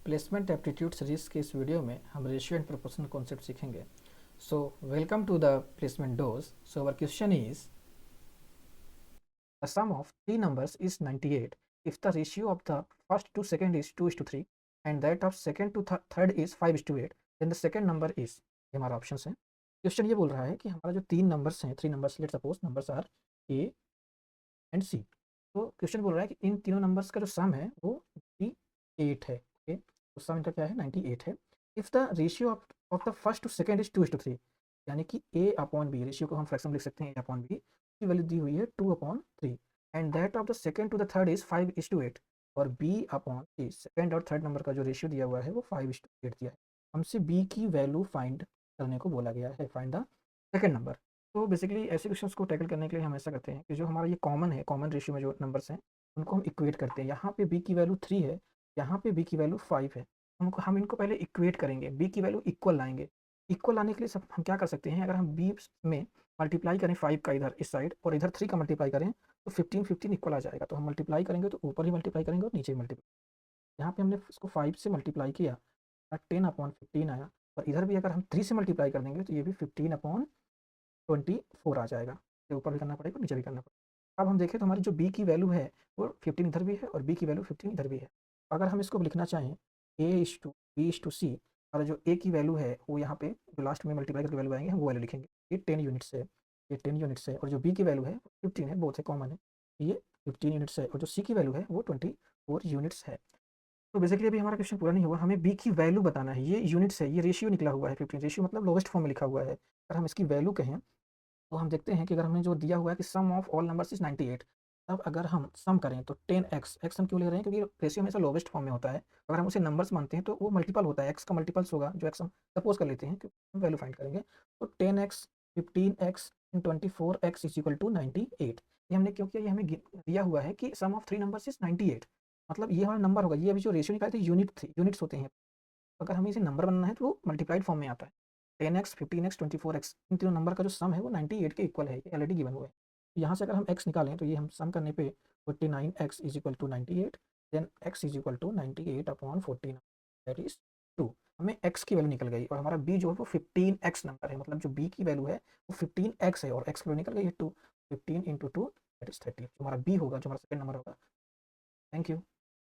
Placement aptitude series के इस video में हम रेशियो एंड प्रोपोर्शन कॉन्सेप्ट सीखेंगे. So welcome to the placement dose. So our question is the sum of three numbers is 98 if the ratio of the first to second is 2:3 and that of second to third is 5:8, then the second number is. ये हमारा option है. Question ये बोल रहा है कि हमारा जो तीन नंबर्स हैं, three numbers, let suppose numbers are A and C. तो क्वेश्चन बोल रहा है कि इन तीनों नंबर्स का जो सम है वो 98 है. ओके, तो सम इनका क्या है, 98 है. If the ratio of the first to second is 2:3, यानी कि ए अपॉन बी, रेशियो को हम फ्रैक्शन लिख सकते हैं ए अपॉन बी, की वैल्यू दी हुई है 2/3, and that of the second to the third is 5:8, और बी अपॉन सी, सेकेंड और थर्ड नंबर का जो रेशियो दिया हुआ है वो 5:8 दिया है. हमसे बी की वैल्यू फाइंड करने को बोला गया है, फाइंड द सेकेंड नंबर. तो बेसिकली ऐसे क्वेश्चंस को टैकल करने के लिए हम ऐसा करते हैं कि जो हमारा ये कॉमन है, कॉमन रेशियो में जो नंबर्स हैं उनको हम इक्वेट करते हैं. यहाँ पे बी की वैल्यू 3 है, यहाँ पे बी की वैल्यू 5 है. हम इनको पहले इक्वेट करेंगे, बी की वैल्यू इक्वल लाएंगे. इक्वल लाने के लिए सब हम क्या कर सकते हैं, अगर हम बी में मल्टीप्लाई करें 5 का इधर इस साइड और इधर 3 का मल्टीप्लाई करें तो 15 इक्वल आ जाएगा. तो हम मल्टीप्लाई करेंगे तो ऊपर ही मल्टीप्लाई करेंगे और नीचे ही मल्टीप्लाई. यहाँ पे हमने इसको 5 से मल्टीप्लाई किया, 10/15 आया, और इधर भी अगर हम 3 से मल्टीप्लाई कर देंगे तो ये भी 15/24 आ जाएगा. ये ऊपर भी करना पड़ेगा, नीचे भी करना पड़ेगा. अब हम देखें तो हमारी जो बी की वैल्यू है वो 15 इधर भी है और बी की वैल्यू 15 इधर भी है. अगर हम इसको लिखना चाहें A/B/C, और जो ए की वैल्यू है वो यहाँ पे जो लास्ट में मल्टीप्लाई करके वैल्यू आएंगे हम वो वैल्यू लिखेंगे. ये 10 यूनिट्स है, ये 10 यूनिट्स है, और जो बी की वैल्यू है 15 है, बोथ है कॉमन है, ये 15 यूनिट्स है, और जो सी की वैल्यू है वो 24 यूनिट्स है. तो बेसिकली अभी हमारा क्वेश्चन पूरा नहीं हुआ, हमें बी की वैल्यू बताना है. ये यूनिट्स है, ये रेशियो निकला हुआ है 15, रेशियो मतलब लोवेस्ट फॉर्म में लिखा हुआ है. अगर हम इसकी वैल्यू कहें तो हम देखते हैं कि अगर हमें जो दिया हुआ है कि सम ऑफ ऑल नंबर्स इज 98, तब अगर हम सम करें तो 10x, एक्स हम क्यों ले रहे हैं, क्योंकि रेशियो हमेशा लोवेस्ट फॉर्म में होता है. अगर हम उसे नंबर्स मानते हैं तो वो मल्टीपल होता है, एक्स का मल्टीपल्स होगा, जो एक्स हम सपोज कर लेते हैं कि हम वैल्यू फाइंड करेंगे. तो 10x, 15x and 24x is equal to 98. ये हमने क्यों किया, ये हमें दिया हुआ है कि सम ऑफ थ्री नंबर्स इज 98, मतलब ये हमारा नंबर होगा. ये अभी जो रेशियो निकाले थे यूनिट थे, यूनिट्स होते हैं. अगर हमें इसे नंबर बनाना है तो वो मल्टीप्लाइड फॉर्म में आता है. 10x, 15x, 24x, इन तीनों नंबर का जो सम है वो 98 के इक्वल है, ये ऑलरेडी गिवन हुआ है. यहाँ से अगर हम x निकालें तो ये हम सम करने पे 49x is equal to 98, then x is equal to 98/49, that is 2. हमें x की वैल्यू निकल गई, और हमारा b जो है वो 15x नंबर है, मतलब जो b की वैल्यू है वो 15x है, और x की वैल्यू निकल गई है 2. 15 × 2 दैट इज 30. जो हमारा b होगा, जो हमारा सेकंड नंबर होगा. Thank you.